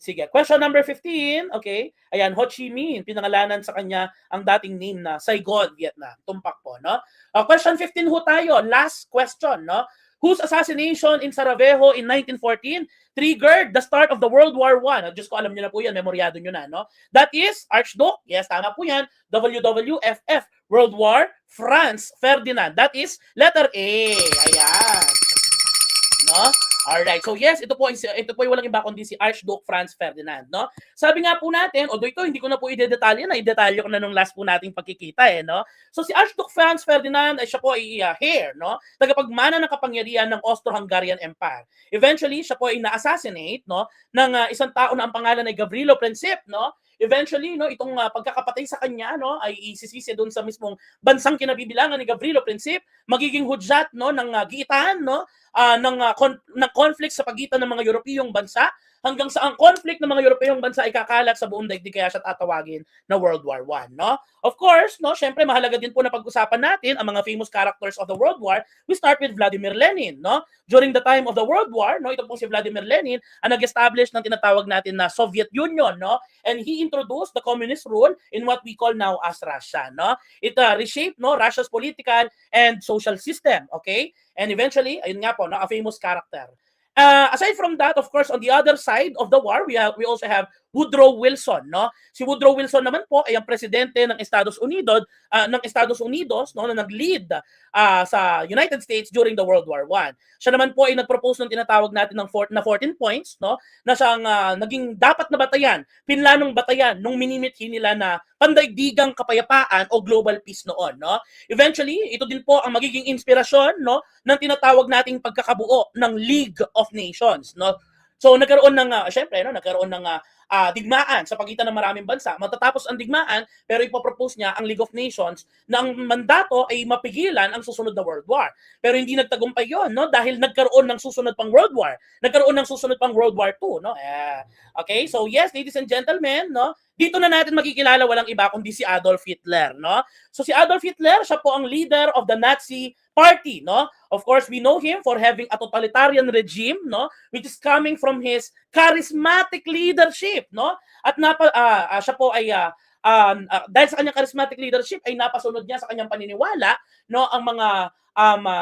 Sige, question number 15, okay? Ayan, Ho Chi Minh, pinangalanan sa kanya ang dating name na Saigon, Vietnam. Tumpak po, no? Question 15 ho tayo, last question, no? Whose assassination in Sarajevo in 1914 triggered the start of the World War I? Diyos ko, alam niyo na po yan, memoryado niyo na, no? That is Archduke, yes, tama po yan, WWFF, World War, Franz Ferdinand. That is letter A. Ayan. No? Alright, so yes, ito po yung walang iba kundi si Archduke Franz Ferdinand, no? Sabi nga po natin, although ito hindi ko na po i-detalye na, i-detalye ko na nung last po nating pagkikita no? So si Archduke Franz Ferdinand ay siya po ay heir, no? Tagapagmana ng kapangyarihan ng Austro-Hungarian Empire. Eventually, siya po ay na-assassinate, no? Ng isang tao na ang pangalan ay Gavrilo Princip, no? Eventually, no, itong pagkakapatay sa kanya, no, ay isisisi doon sa mismong bansang kinabibilangan ni Gavrilo Princip, magiging hudyat, no, ng giitan, no, ng conflict sa pagitan ng mga Europeyong bansa hanggang sa ang conflict ng mga Europeyong bansa ay kakalat sa buong daigdig, kaya siya tatawagin na World War I, no? Of course, no, syempre mahalaga din po na pag-usapan natin ang mga famous characters of the World War. We start with Vladimir Lenin, no? During the time of the World War, no, ito po si Vladimir Lenin ang nag-establish ng tinatawag natin na Soviet Union, no? And he introduced the communist rule in what we call now as Russia, no? It reshaped, no, Russia's political and social system, okay? And eventually, ayun nga po, no, a famous character. Aside from that, of course, on the other side of the war, we also have Woodrow Wilson, no? Si Woodrow Wilson naman po ay ang presidente ng Estados Unidos, no, na nag-lead sa United States during the World War I. Siya naman po ay nag-propose ng tinatawag natin ng 14 points, no? Na siyang naging dapat na batayan, pinlanong batayan nung minimithi nila na pandaigdigang kapayapaan o global peace noon, no? Eventually, ito din po ang magiging inspirasyon, no, ng tinatawag nating pagkakabuo ng League of Nations, no? So nagkaroon ng syempre, no, nagkaroon ng digmaan sa pagitan ng maraming bansa. Matatapos ang digmaan, pero ipopropose niya ang League of Nations na ang mandato ay mapigilan ang susunod na World War. Pero hindi nagtagumpay yon, no, dahil nagkaroon ng susunod pang World War. Nagkaroon ng susunod pang World War II, no? Okay, so yes, ladies and gentlemen, no, dito na natin makikilala walang iba kundi si Adolf Hitler, no? So si Adolf Hitler, siya po ang leader of the Nazi Party, no? Of course, we know him for having a totalitarian regime, no, which is coming from his charismatic leadership, no? At siya po ay dahil sa kanyang charismatic leadership ay napasunod niya sa kanyang paniniwala, no, ang mga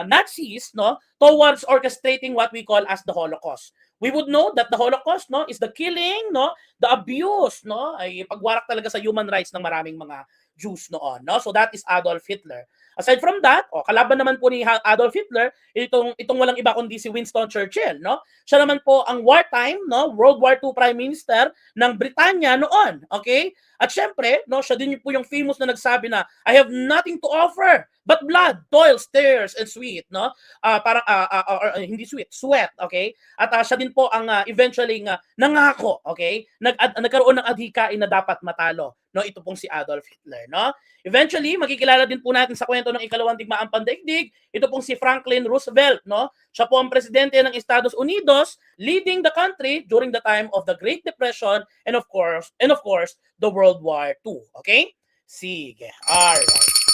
Nazis, no, towards orchestrating what we call as the Holocaust. We would know that the Holocaust, no, is the killing, no, the abuse, no, ay pagwarak talaga sa human rights ng maraming mga Jews noon, no? So that is Adolf Hitler. Aside from that, kalaban naman po ni Adolf Hitler, itong walang iba kundi si Winston Churchill, no? Siya naman po ang wartime, no, World War II Prime Minister ng Britanya noon, okay? At syempre, no, siya din po yung famous na nagsabi na, I have nothing to offer but blood, toil, tears, and sweat, no? Hindi sweat, okay? At siya din po ang eventually nangako, okay? Nagkaroon ng adhikain na dapat matalo, no? Ito pong si Adolf Hitler, no? Eventually, makikilala din po natin sa kwento ng ikalawang digmaang pandaigdig, ito pong si Franklin Roosevelt, no? Siya po ang presidente ng Estados Unidos, leading the country during the time of the Great Depression and of course, the World War II, okay? Sige. Alright.